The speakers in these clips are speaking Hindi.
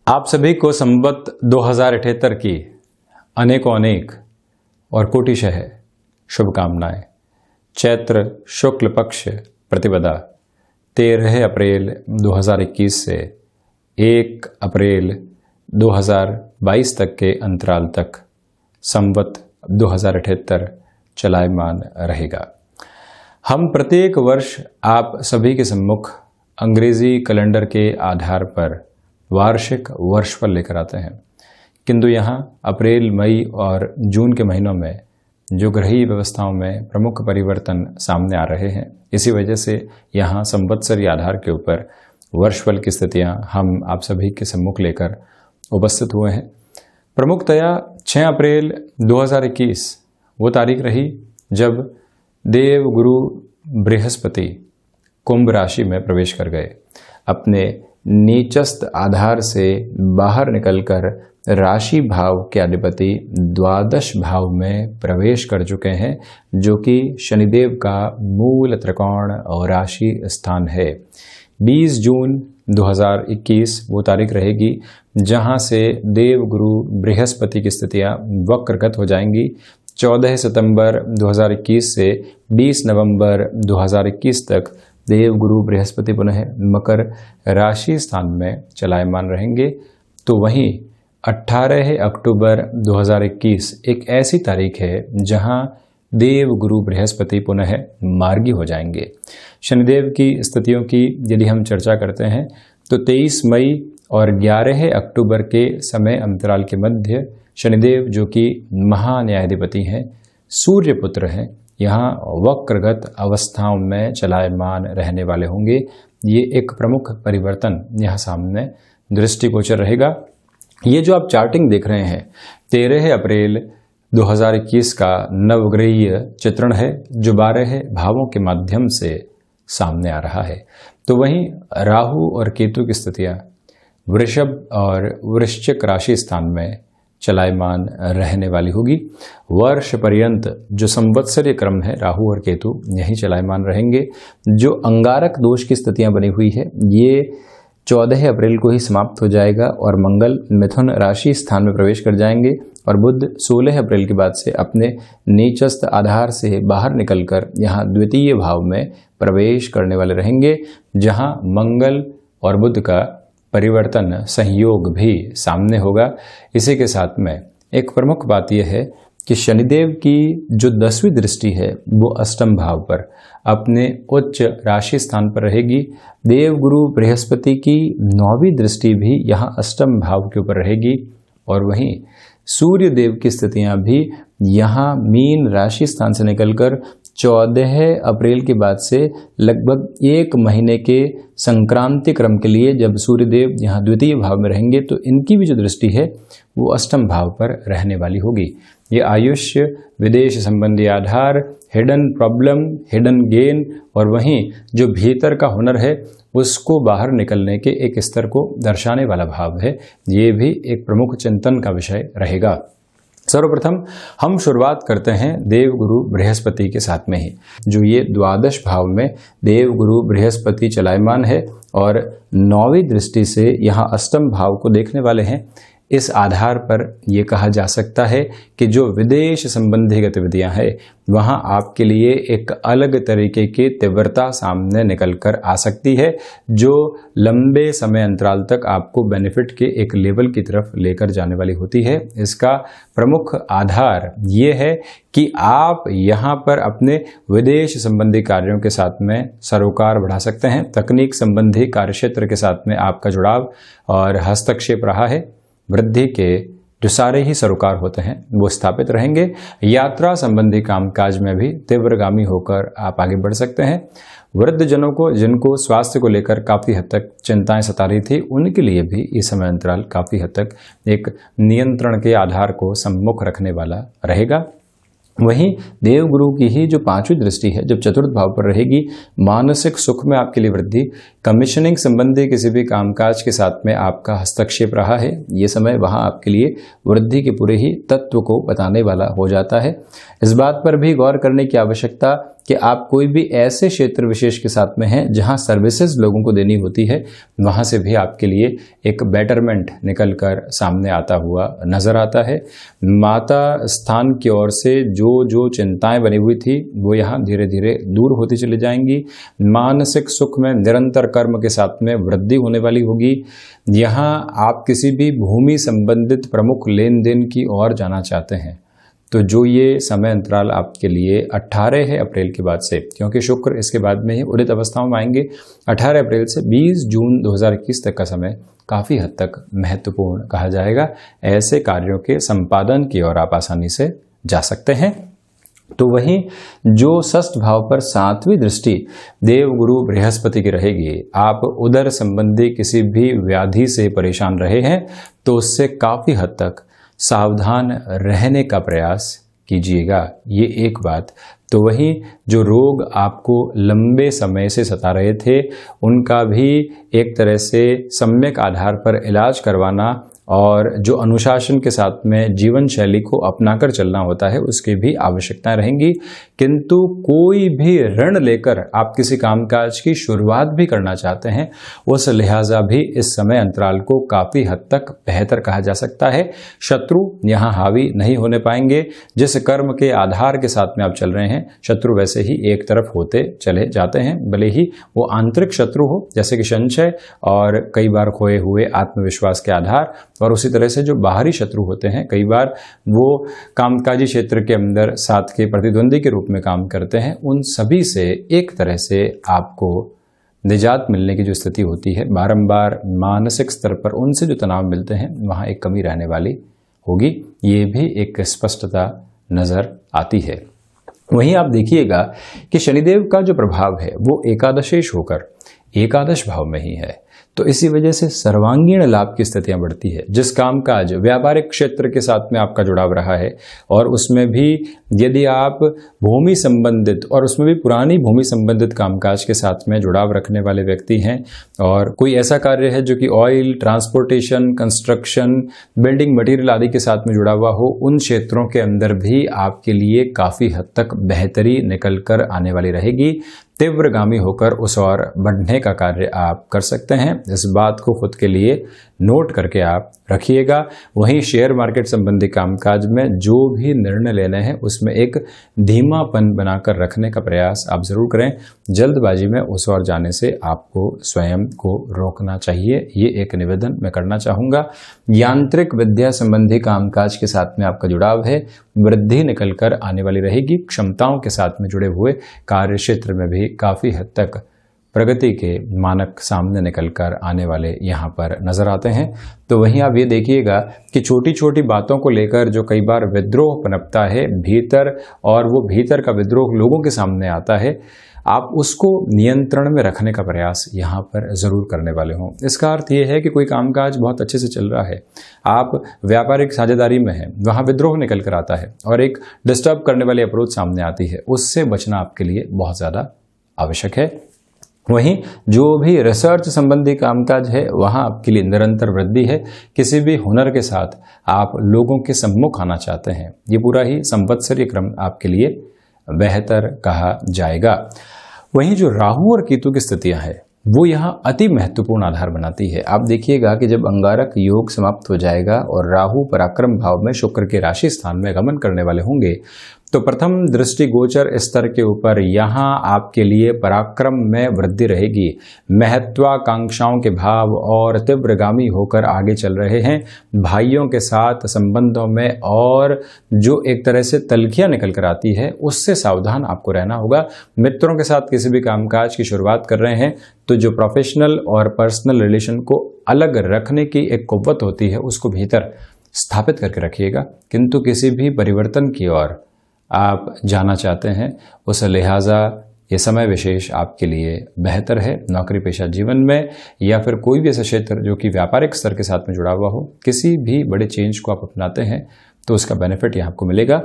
आप सभी को संवत 2078 की अनेकों अनेक और कोटिशः शुभकामनाएं। चैत्र शुक्ल पक्ष प्रतिपदा 13 अप्रैल 2021 से 1 अप्रैल 2022 तक के अंतराल तक संवत 2078 चलायमान रहेगा। हम प्रत्येक वर्ष आप सभी के सम्मुख अंग्रेजी कैलेंडर के आधार पर वार्षिक वर्षफल लेकर आते हैं, किंतु यहाँ अप्रैल, मई और जून के महीनों में जो ग्रहीय व्यवस्थाओं में प्रमुख परिवर्तन सामने आ रहे हैं, इसी वजह से यहाँ संवत्सरीय आधार के ऊपर वर्षफल की स्थितियाँ हम आप सभी के सम्मुख लेकर उपस्थित हुए हैं। प्रमुखतया 6 अप्रैल 2021 वो तारीख रही जब देव गुरु बृहस्पति कुंभ राशि में प्रवेश कर गए। अपने नीचस्थ आधार से बाहर निकलकर राशि भाव के अधिपति द्वादश भाव में प्रवेश कर चुके हैं, जो कि शनिदेव का मूल त्रिकोण और राशि स्थान है। 20 जून 2021 वो तारीख रहेगी जहां से देव गुरु बृहस्पति की स्थितियां वक्रगत हो जाएंगी। 14 सितंबर 2021 से 20 नवंबर 2021 तक देव गुरु बृहस्पति पुनः मकर राशि स्थान में चलायमान रहेंगे। तो वहीं 18 अक्टूबर 2021 एक ऐसी तारीख है जहां देव गुरु बृहस्पति पुनः मार्गी हो जाएंगे। शनिदेव की स्थितियों की यदि हम चर्चा करते हैं तो 23 मई और 11 अक्टूबर के समय अंतराल के मध्य शनिदेव, जो कि महान्यायाधिपति हैं, सूर्य पुत्र हैं, यहाँ वक्रगत अवस्थाओं में चलायमान रहने वाले होंगे। ये एक प्रमुख परिवर्तन यहाँ सामने दृष्टिगोचर रहेगा। ये जो आप चार्टिंग देख रहे हैं 13 अप्रैल 2021 का नवग्रहीय चित्रण है, जो 12 भावों के माध्यम से सामने आ रहा है। तो वहीं राहु और केतु की स्थितियाँ वृषभ और वृश्चिक राशि स्थान में चलायमान रहने वाली होगी। वर्ष पर्यंत जो संवत्सरीय क्रम है, राहु और केतु यही चलायमान रहेंगे। जो अंगारक दोष की स्थितियां बनी हुई है, ये 14 अप्रैल को ही समाप्त हो जाएगा और मंगल मिथुन राशि स्थान में प्रवेश कर जाएंगे और बुध 16 अप्रैल के बाद से अपने नीचस्थ आधार से बाहर निकलकर यहाँ द्वितीय भाव में प्रवेश करने वाले रहेंगे, जहाँ मंगल और बुध का परिवर्तन संयोग भी सामने होगा। इसी के साथ में एक प्रमुख बात यह है कि शनिदेव की जो 10वीं दृष्टि है वो अष्टम भाव पर अपने उच्च राशि स्थान पर रहेगी। देव गुरु बृहस्पति की 9वीं दृष्टि भी यहाँ अष्टम भाव के ऊपर रहेगी और वहीं सूर्य देव की स्थितियाँ भी यहाँ मीन राशि स्थान से निकलकर 14 अप्रैल के बाद से लगभग 1 महीने के संक्रांति क्रम के लिए जब सूर्यदेव यहाँ द्वितीय भाव में रहेंगे, तो इनकी भी जो दृष्टि है वो अष्टम भाव पर रहने वाली होगी। ये आयुष्य, विदेश संबंधी आधार, हिडन प्रॉब्लम, हिडन गेन और वहीं जो भीतर का हुनर है उसको बाहर निकलने के एक स्तर को दर्शाने वाला भाव है। ये भी एक प्रमुख चिंतन का विषय रहेगा। सर्वप्रथम हम शुरुआत करते हैं देव गुरु बृहस्पति के साथ में ही, जो ये द्वादश भाव में देव गुरु बृहस्पति चलायमान है और 9वीं दृष्टि से यहाँ अष्टम भाव को देखने वाले हैं। इस आधार पर ये कहा जा सकता है कि जो विदेश संबंधी गतिविधियां हैं वहां आपके लिए एक अलग तरीके की तीव्रता सामने निकल कर आ सकती है, जो लंबे समय अंतराल तक आपको बेनिफिट के एक लेवल की तरफ लेकर जाने वाली होती है। इसका प्रमुख आधार ये है कि आप यहाँ पर अपने विदेश संबंधी कार्यों के साथ में सरोकार बढ़ा सकते हैं। तकनीक संबंधी कार्यक्षेत्र के साथ में आपका जुड़ाव और हस्तक्षेप रहा है। वृद्धि के जो सारे ही सरोकार होते हैं वो स्थापित रहेंगे। यात्रा संबंधी कामकाज में भी तीव्रगामी होकर आप आगे बढ़ सकते हैं। वृद्ध जनों को, जिनको स्वास्थ्य को लेकर काफ़ी हद तक चिंताएं सता रही थी, उनके लिए भी ये समय अंतराल काफ़ी हद तक एक नियंत्रण के आधार को सम्मुख रखने वाला रहेगा। वहीं देवगुरु की ही जो 5वीं दृष्टि है जब चतुर्थ भाव पर रहेगी, मानसिक सुख में आपके लिए वृद्धि, कमीशनिंग संबंधी किसी भी कामकाज के साथ में आपका हस्तक्षेप रहा है, ये समय वहां आपके लिए वृद्धि के पूरे ही तत्व को बताने वाला हो जाता है। इस बात पर भी गौर करने की आवश्यकता कि आप कोई भी ऐसे क्षेत्र विशेष के साथ में हैं जहां सर्विसेज लोगों को देनी होती है, वहां से भी आपके लिए एक बेटरमेंट निकल कर सामने आता हुआ नजर आता है। माता स्थान की ओर से जो जो चिंताएं बनी हुई थी वो यहाँ धीरे धीरे दूर होती चली जाएंगी। मानसिक सुख में निरंतर कर्म के साथ में वृद्धि होने वाली होगी। यहाँ आप किसी भी भूमि संबंधित प्रमुख लेन देन की ओर जाना चाहते हैं तो जो ये समय अंतराल आपके लिए 18 है अप्रैल के बाद से, क्योंकि शुक्र इसके बाद में ही उदित अवस्थाओं में आएंगे। 18 अप्रैल से 20 जून 2021 तक का समय काफ़ी हद तक महत्वपूर्ण कहा जाएगा। ऐसे कार्यों के संपादन की ओर आप आसानी से जा सकते हैं। तो वहीं जो षष्ठ भाव पर 7वीं दृष्टि देवगुरु बृहस्पति की रहेगी, आप उदर संबंधी किसी भी व्याधि से परेशान रहे हैं तो उससे काफ़ी हद तक सावधान रहने का प्रयास कीजिएगा, ये एक बात। तो वहीं जो रोग आपको लंबे समय से सता रहे थे उनका भी एक तरह से सम्यक आधार पर इलाज करवाना और जो अनुशासन के साथ में जीवन शैली को अपनाकर चलना होता है उसकी भी आवश्यकताएं रहेंगी। किंतु कोई भी ऋण लेकर आप किसी कामकाज की शुरुआत भी करना चाहते हैं उस लिहाजा भी इस समय अंतराल को काफ़ी हद तक बेहतर कहा जा सकता है। शत्रु यहाँ हावी नहीं होने पाएंगे। जिस कर्म के आधार के साथ में आप चल रहे हैं शत्रु वैसे ही एक तरफ होते चले जाते हैं, भले ही वो आंतरिक शत्रु हो जैसे कि संशय और कई बार खोए हुए आत्मविश्वास के आधार, और उसी तरह से जो बाहरी शत्रु होते हैं कई बार वो कामकाजी क्षेत्र के अंदर साथ के प्रतिद्वंदी के रूप में काम करते हैं। उन सभी से एक तरह से आपको निजात मिलने की जो स्थिति होती है, बारंबार मानसिक स्तर पर उनसे जो तनाव मिलते हैं वहाँ एक कमी रहने वाली होगी, ये भी एक स्पष्टता नज़र आती है। वहीं आप देखिएगा कि शनिदेव का जो प्रभाव है वो एकादशेश होकर एकादश भाव में ही है, तो इसी वजह से सर्वांगीण लाभ की स्थितियां बढ़ती है। जिस कामकाज व्यापारिक क्षेत्र के साथ में आपका जुड़ाव रहा है और उसमें भी यदि आप भूमि संबंधित और उसमें भी पुरानी भूमि संबंधित कामकाज के साथ में जुड़ाव रखने वाले व्यक्ति हैं और कोई ऐसा कार्य है जो कि oil, transportation, construction, building material आदि के साथ में जुड़ा हुआ हो, उन क्षेत्रों के अंदर भी आपके लिए काफ़ी हद तक बेहतरी निकल कर आने वाली रहेगी। तीव्रगामी होकर उस ओर बढ़ने का कार्य आप कर सकते हैं। इस बात को खुद के लिए नोट करके आप रखिएगा। वहीं शेयर मार्केट संबंधी कामकाज में जो भी निर्णय लेने हैं उसमें एक धीमापन बनाकर रखने का प्रयास आप जरूर करें। जल्दबाजी में उस ओर जाने से आपको स्वयं को रोकना चाहिए, ये एक निवेदन मैं करना चाहूँगा। यांत्रिक विद्या संबंधी कामकाज के साथ में आपका जुड़ाव है, वृद्धि निकल कर आने वाली रहेगी। क्षमताओं के साथ में जुड़े हुए कार्य क्षेत्र में भी काफ़ी हद तक प्रगति के मानक सामने निकलकर आने वाले यहाँ पर नजर आते हैं। तो वहीं आप ये देखिएगा कि छोटी छोटी बातों को लेकर जो कई बार विद्रोह पनपता है भीतर, और वो भीतर का विद्रोह लोगों के सामने आता है, आप उसको नियंत्रण में रखने का प्रयास यहाँ पर ज़रूर करने वाले हों। इसका अर्थ ये है कि कोई कामकाज बहुत अच्छे से चल रहा है, आप व्यापारिक साझेदारी में हैं, वहाँ विद्रोह निकल कर आता है और एक डिस्टर्ब करने वाली अप्रोच सामने आती है, उससे बचना आपके लिए बहुत ज़्यादा आवश्यक है। वहीं जो भी रिसर्च संबंधी कामकाज है वहाँ आपके लिए निरंतर वृद्धि है। किसी भी हुनर के साथ आप लोगों के सम्मुख आना चाहते हैं, ये पूरा ही संवत्सरीय क्रम आपके लिए बेहतर कहा जाएगा। वहीं जो राहु और केतु की स्थितियां हैं वो यहाँ अति महत्वपूर्ण आधार बनाती है। आप देखिएगा कि जब अंगारक योग समाप्त हो जाएगा और राहु पराक्रम भाव में शुक्र के राशि स्थान में गमन करने वाले होंगे तो प्रथम दृष्टि गोचर स्तर के ऊपर यहाँ आपके लिए पराक्रम में वृद्धि रहेगी। महत्वाकांक्षाओं के भाव और तीव्रगामी होकर आगे चल रहे हैं। भाइयों के साथ संबंधों में और जो एक तरह से तलखियां निकल कर आती है उससे सावधान आपको रहना होगा। मित्रों के साथ किसी भी कामकाज की शुरुआत कर रहे हैं तो जो प्रोफेशनल और पर्सनल रिलेशन को अलग रखने की एक कुव्वत होती है उसको भीतर स्थापित करके रखिएगा। किंतु किसी भी परिवर्तन की ओर आप जाना चाहते हैं उस लिहाजा ये समय विशेष आपके लिए बेहतर है। नौकरी पेशा जीवन में या फिर कोई भी ऐसा क्षेत्र जो कि व्यापारिक स्तर के साथ में जुड़ा हुआ हो, किसी भी बड़े चेंज को आप अपनाते हैं तो उसका बेनिफिट यहाँ आपको मिलेगा।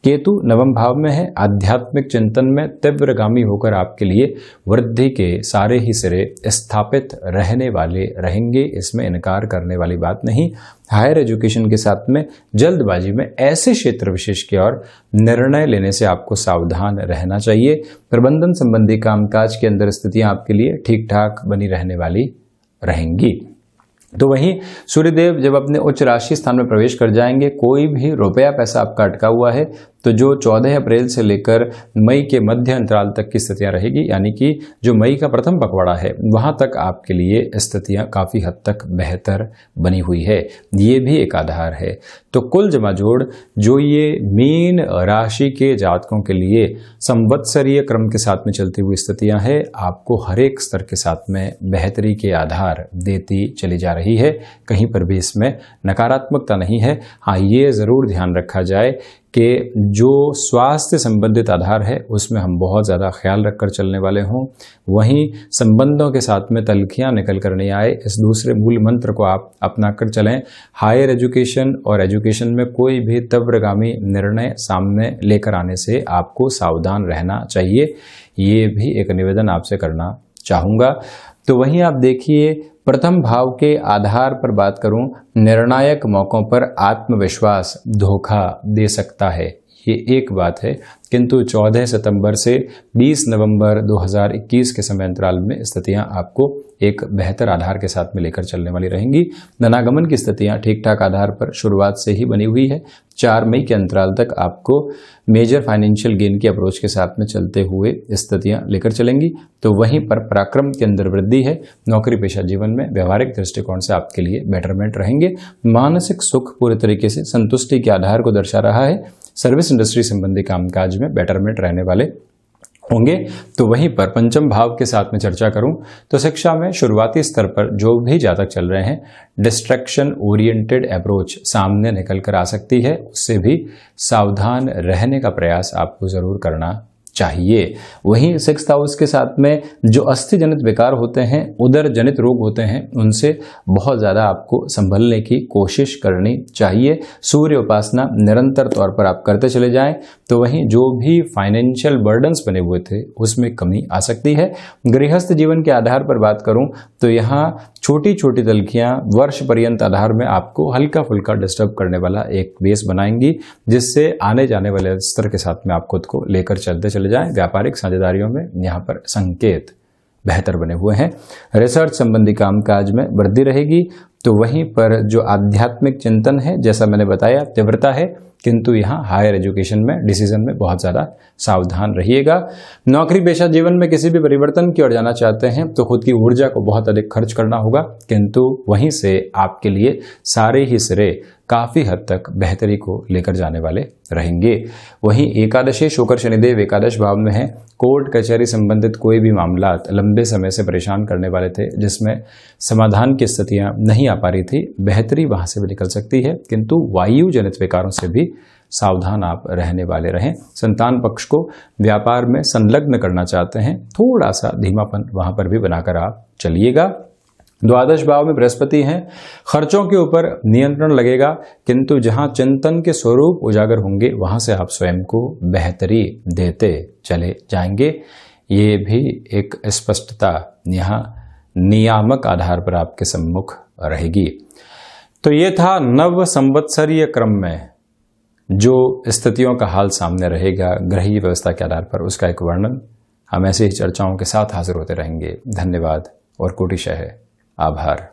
केतु नवम भाव में है, आध्यात्मिक चिंतन में तीव्रगामी होकर आपके लिए वृद्धि के सारे ही सिरे स्थापित रहने वाले रहेंगे, इसमें इनकार करने वाली बात नहीं। हायर एजुकेशन के साथ में जल्दबाजी में ऐसे क्षेत्र विशेष की ओर निर्णय लेने से आपको सावधान रहना चाहिए। प्रबंधन संबंधी कामकाज के अंदर स्थितियां आपके लिए ठीक ठाक बनी रहने वाली रहेंगी। तो वहीं सूर्यदेव जब अपने उच्च राशि स्थान में प्रवेश कर जाएंगे, कोई भी रुपया पैसा आपका अटका हुआ है तो जो 14 अप्रैल से लेकर मई के मध्य अंतराल तक की स्थितियां रहेगी, यानी कि जो मई का प्रथम पखवाड़ा है वहां तक आपके लिए स्थितियां काफी हद तक बेहतर बनी हुई है, ये भी एक आधार है। तो कुल जमा जोड़ जो ये मीन राशि के जातकों के लिए संवत्सरीय क्रम के साथ में चलती हुई स्थितियां है, आपको हर एक स्तर के साथ में बेहतरी के आधार देती चली जा रही है। कहीं पर भी इसमें नकारात्मकता नहीं है। हाँ, ये जरूर ध्यान रखा जाए कि जो स्वास्थ्य संबंधित आधार है उसमें हम बहुत ज़्यादा ख्याल रखकर चलने वाले हों, वहीं संबंधों के साथ में तलखियां निकल कर नहीं आए, इस दूसरे मूल मंत्र को आप अपना कर चलें। हायर एजुकेशन और एजुकेशन में कोई भी तीव्रगामी निर्णय सामने लेकर आने से आपको सावधान रहना चाहिए, ये भी एक निवेदन आपसे करना चाहूँगा। तो वहीं आप देखिए, प्रथम भाव के आधार पर बात करूं, निर्णायक मौकों पर आत्मविश्वास धोखा दे सकता है, ये एक बात है। किंतु 14 सितंबर से 20 नवंबर 2021 के समय अंतराल में स्थितियां आपको एक बेहतर आधार के साथ में लेकर चलने वाली रहेंगी। धनागमन की स्थितियां ठीक ठाक आधार पर शुरुआत से ही बनी हुई है। 4 मई के अंतराल तक आपको मेजर फाइनेंशियल गेन की अप्रोच के साथ में चलते हुए स्थितियां लेकर चलेंगी। तो वहीं पर पराक्रम के अंदर वृद्धि है। नौकरी पेशा जीवन में व्यवहारिक दृष्टिकोण से आपके लिए बेटरमेंट रहेंगे। मानसिक सुख पूरे तरीके से संतुष्टि के आधार को दर्शा रहा है। सर्विस इंडस्ट्री संबंधी कामकाज में बेटरमेंट रहने वाले होंगे। तो वहीं पर पंचम भाव के साथ में चर्चा करूं तो शिक्षा में शुरुआती स्तर पर जो भी जातक चल रहे हैं, डिस्ट्रैक्शन ओरिएंटेड अप्रोच सामने निकल कर आ सकती है, उससे भी सावधान रहने का प्रयास आपको जरूर करना चाहिए। वहीं 6th हाउस के साथ में जो अस्थि जनित विकार होते हैं, उदर जनित रोग होते हैं, उनसे बहुत ज़्यादा आपको संभलने की कोशिश करनी चाहिए। सूर्य उपासना निरंतर तौर पर आप करते चले जाएं, तो वहीं जो भी फाइनेंशियल बर्डन्स बने हुए थे उसमें कमी आ सकती है। गृहस्थ जीवन के आधार पर बात करूं तो यहाँ छोटी छोटी तलखियां वर्ष पर्यंत आधार में आपको हल्का फुल्का डिस्टर्ब करने वाला एक बेस बनाएंगी, जिससे आने जाने वाले स्तर के साथ में आप खुद को लेकर चलते चले जाएं। व्यापारिक साझेदारियों में यहाँ पर संकेत बेहतर बने हुए हैं। रिसर्च संबंधी कामकाज में वृद्धि रहेगी। तो वहीं पर जो आध्यात्मिक चिंतन है, जैसा मैंने बताया, तीव्रता है, किंतु यहाँ हायर एजुकेशन में डिसीजन में बहुत ज़्यादा सावधान रहिएगा। नौकरी पेशा जीवन में किसी भी परिवर्तन की ओर जाना चाहते हैं तो खुद की ऊर्जा को बहुत अधिक खर्च करना होगा, किंतु वहीं से आपके लिए सारे ही सिरे काफ़ी हद तक बेहतरी को लेकर जाने वाले रहेंगे। वहीं एकादशी शुक्र शनिदेव एकादश भाव में है। कोर्ट कचहरी संबंधित कोई भी मामला लंबे समय से परेशान करने वाले थे, जिसमें समाधान की स्थितियां नहीं आ पा रही थी, बेहतरी वहां से भी निकल सकती है, किंतु वायु जनित विकारों से भी सावधान आप रहने वाले रहें। संतान पक्ष को व्यापार में संलग्न करना चाहते हैं, थोड़ा सा धीमापन वहां पर भी बनाकर आप चलिएगा। द्वादश भाव में बृहस्पति हैं। खर्चों के ऊपर नियंत्रण लगेगा, किंतु जहां चिंतन के स्वरूप उजागर होंगे वहां से आप स्वयं को बेहतरी देते चले जाएंगे। ये भी एक स्पष्टता यहाँ नियामक आधार पर आपके सम्मुख रहेगी। तो ये था नव संवत्सरीय क्रम में जो स्थितियों का हाल सामने रहेगा ग्रहीय व्यवस्था के आधार पर, उसका एक वर्णन। हम ऐसे ही चर्चाओं के साथ हाजिर होते रहेंगे। धन्यवाद और कोटिशः आभार।